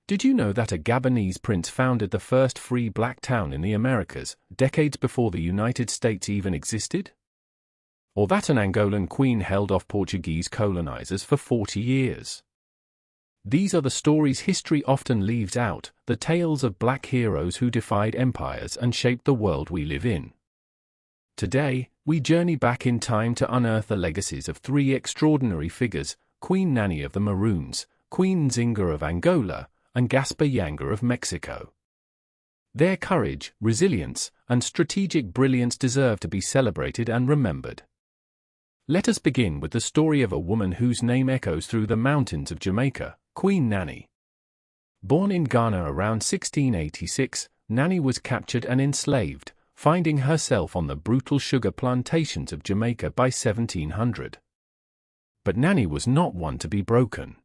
Did you know that a Gabonese prince founded the first free black town in the Americas, decades before the United States even existed? Or that an Angolan queen held off Portuguese colonizers for 40 years? These are the stories history often leaves out, the tales of black heroes who defied empires and shaped the world we live in. Today, we journey back in time to unearth the legacies of three extraordinary figures: Queen Nanny of the Maroons, Queen Nzinga of Angola, and Gaspar Yanga of Mexico. Their courage, resilience, and strategic brilliance deserve to be celebrated and remembered. Let us begin with the story of a woman whose name echoes through the mountains of Jamaica, Queen Nanny. Born in Ghana around 1686, Nanny was captured and enslaved, finding herself on the brutal sugar plantations of Jamaica by 1700. But Nanny was not one to be broken.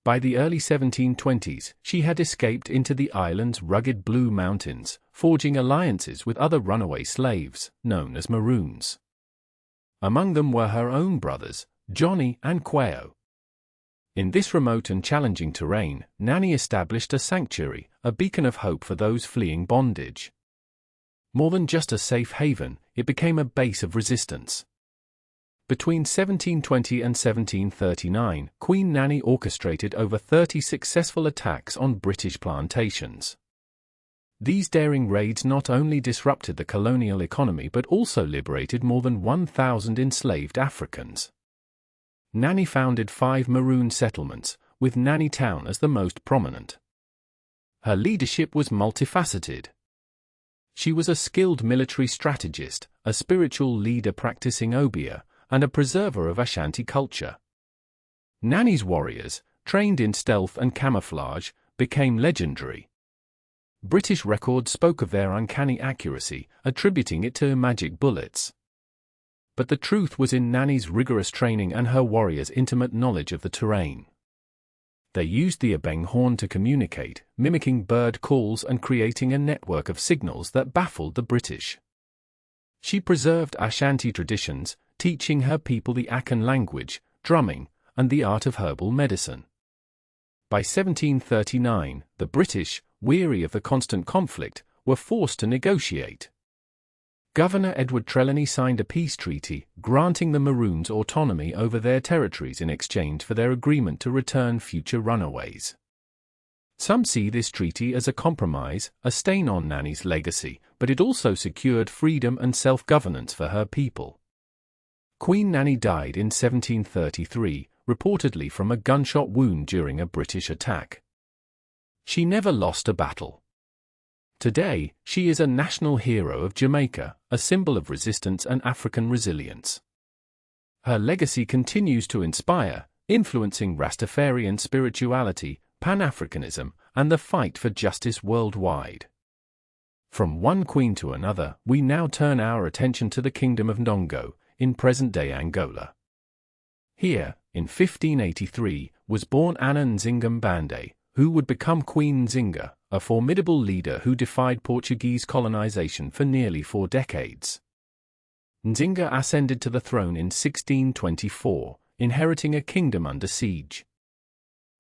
By the early 1720s, she had escaped into the island's rugged Blue Mountains, forging alliances with other runaway slaves, known as Maroons. Among them were her own brothers, Johnny and Quayo. In this remote and challenging terrain, Nanny established a sanctuary, a beacon of hope for those fleeing bondage. More than just a safe haven, it became a base of resistance. Between 1720 and 1739, Queen Nanny orchestrated over 30 successful attacks on British plantations. These daring raids not only disrupted the colonial economy but also liberated more than 1,000 enslaved Africans. Nanny founded 5 Maroon settlements, with Nanny Town as the most prominent. Her leadership was multifaceted. She was a skilled military strategist, a spiritual leader practicing obeah, and a preserver of Ashanti culture. Nanny's warriors, trained in stealth and camouflage, became legendary. British records spoke of their uncanny accuracy, attributing it to magic bullets. But the truth was in Nanny's rigorous training and her warriors' intimate knowledge of the terrain. They used the ebeng horn to communicate, mimicking bird calls and creating a network of signals that baffled the British. She preserved Ashanti traditions, teaching her people the Akan language, drumming, and the art of herbal medicine. By 1739, the British, weary of the constant conflict, were forced to negotiate. Governor Edward Trelawney signed a peace treaty, granting the Maroons autonomy over their territories in exchange for their agreement to return future runaways. Some see this treaty as a compromise, a stain on Nanny's legacy, but it also secured freedom and self-governance for her people. Queen Nanny died in 1733, reportedly from a gunshot wound during a British attack. She never lost a battle. Today, she is a national hero of Jamaica, a symbol of resistance and African resilience. Her legacy continues to inspire, influencing Rastafarian spirituality, Pan-Africanism, and the fight for justice worldwide. From one queen to another, we now turn our attention to the Kingdom of Ndongo, in present-day Angola. Here, in 1583, was born Anna Nzinga Mbande, who would become Queen Nzinga, a formidable leader who defied Portuguese colonization for nearly 4 decades. Nzinga ascended to the throne in 1624, inheriting a kingdom under siege.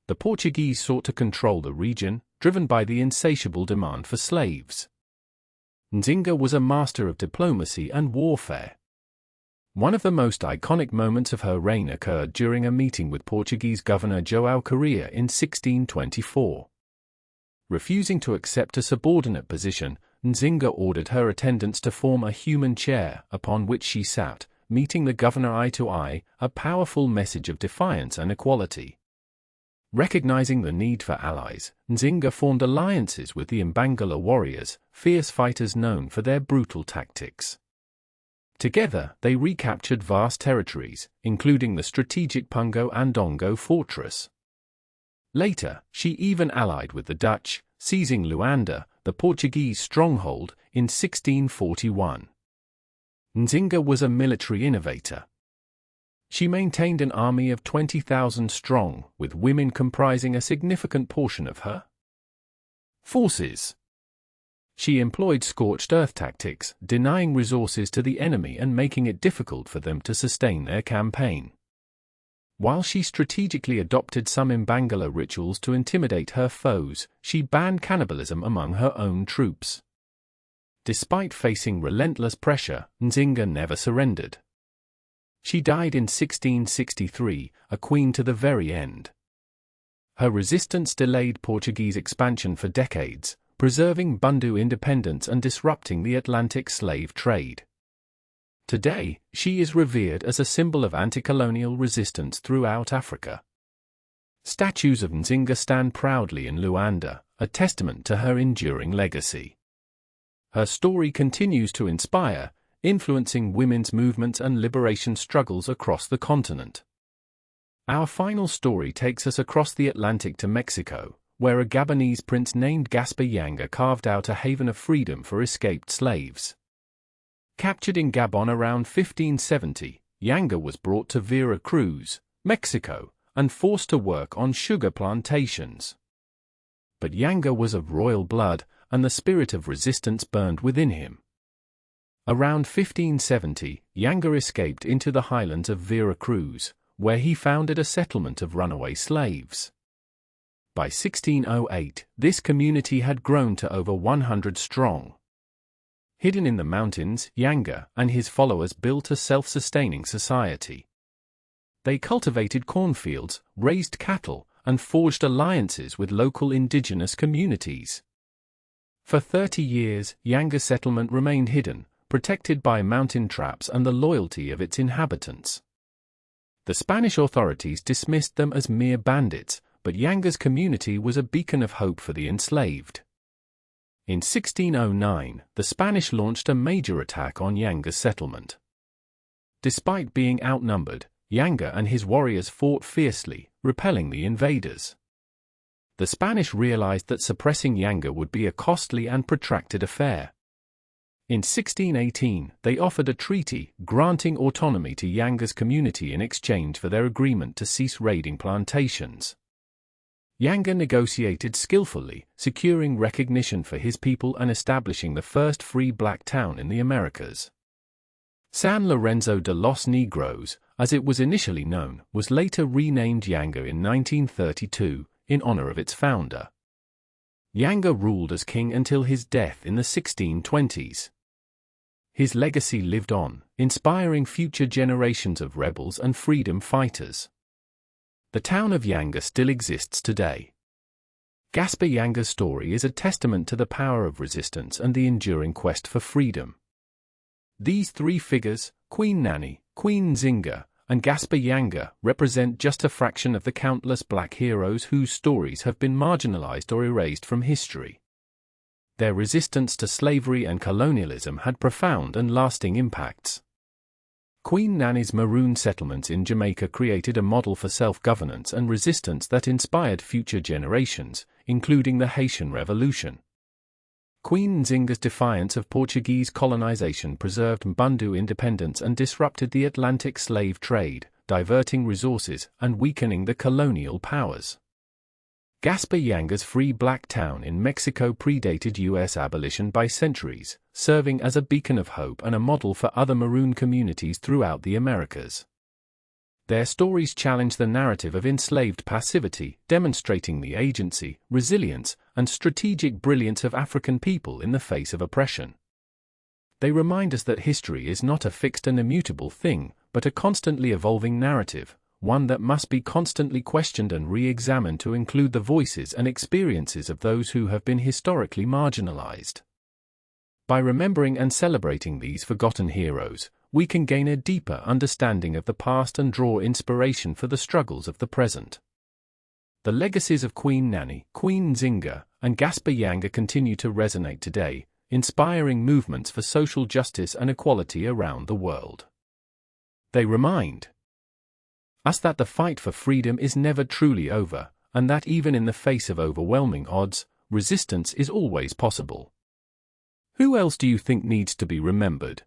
The Portuguese sought to control the region, driven by the insatiable demand for slaves. Nzinga was a master of diplomacy and warfare. One of the most iconic moments of her reign occurred during a meeting with Portuguese Governor João Correa in 1624. Refusing to accept a subordinate position, Nzinga ordered her attendants to form a human chair, upon which she sat, meeting the governor eye to eye, a powerful message of defiance and equality. Recognizing the need for allies, Nzinga formed alliances with the Mbangala warriors, fierce fighters known for their brutal tactics. Together, they recaptured vast territories, including the strategic Pungo and Ndongo fortress. Later, she even allied with the Dutch, seizing Luanda, the Portuguese stronghold, in 1641. Nzinga was a military innovator. She maintained an army of 20,000 strong, with women comprising a significant portion of her forces. She employed scorched earth tactics, denying resources to the enemy and making it difficult for them to sustain their campaign. While she strategically adopted some Mbangala rituals to intimidate her foes, she banned cannibalism among her own troops. Despite facing relentless pressure, Nzinga never surrendered. She died in 1663, a queen to the very end. Her resistance delayed Portuguese expansion for decades, preserving Bundu independence and disrupting the Atlantic slave trade. Today, she is revered as a symbol of anti-colonial resistance throughout Africa. Statues of Nzinga stand proudly in Luanda, a testament to her enduring legacy. Her story continues to inspire, influencing women's movements and liberation struggles across the continent. Our final story takes us across the Atlantic to Mexico, where a Gabonese prince named Gaspar Yanga carved out a haven of freedom for escaped slaves. Captured in Gabon around 1570, Yanga was brought to Vera Cruz, Mexico, and forced to work on sugar plantations. But Yanga was of royal blood, and the spirit of resistance burned within him. Around 1570, Yanga escaped into the highlands of Vera Cruz, where he founded a settlement of runaway slaves. By 1608, this community had grown to over 100 strong. Hidden in the mountains, Yanga and his followers built a self-sustaining society. They cultivated cornfields, raised cattle, and forged alliances with local indigenous communities. For 30 years, Yanga's settlement remained hidden, protected by mountain traps and the loyalty of its inhabitants. The Spanish authorities dismissed them as mere bandits, but Yanga's community was a beacon of hope for the enslaved. In 1609, the Spanish launched a major attack on Yanga's settlement. Despite being outnumbered, Yanga and his warriors fought fiercely, repelling the invaders. The Spanish realized that suppressing Yanga would be a costly and protracted affair. In 1618, they offered a treaty, granting autonomy to Yanga's community in exchange for their agreement to cease raiding plantations. Yanga negotiated skillfully, securing recognition for his people and establishing the first free black town in the Americas. San Lorenzo de los Negros, as it was initially known, was later renamed Yanga in 1932, in honor of its founder. Yanga ruled as king until his death in the 1620s. His legacy lived on, inspiring future generations of rebels and freedom fighters. The town of Yanga still exists today. Gaspar Yanga's story is a testament to the power of resistance and the enduring quest for freedom. These three figures, Queen Nanny, Queen Nzinga, and Gaspar Yanga, represent just a fraction of the countless black heroes whose stories have been marginalized or erased from history. Their resistance to slavery and colonialism had profound and lasting impacts. Queen Nanny's maroon settlements in Jamaica created a model for self-governance and resistance that inspired future generations, including the Haitian Revolution. Queen Nzinga's defiance of Portuguese colonization preserved Mbundu independence and disrupted the Atlantic slave trade, diverting resources and weakening the colonial powers. Gaspar Yanga's free black town in Mexico predated U.S. abolition by centuries, serving as a beacon of hope and a model for other maroon communities throughout the Americas. Their stories challenge the narrative of enslaved passivity, demonstrating the agency, resilience, and strategic brilliance of African people in the face of oppression. They remind us that history is not a fixed and immutable thing, but a constantly evolving narrative, one that must be constantly questioned and re-examined to include the voices and experiences of those who have been historically marginalized. By remembering and celebrating these forgotten heroes, we can gain a deeper understanding of the past and draw inspiration for the struggles of the present. The legacies of Queen Nanny, Queen Nzinga, and Gaspar Yanga continue to resonate today, inspiring movements for social justice and equality around the world. They remind us that the fight for freedom is never truly over, and that even in the face of overwhelming odds, resistance is always possible. Who else do you think needs to be remembered?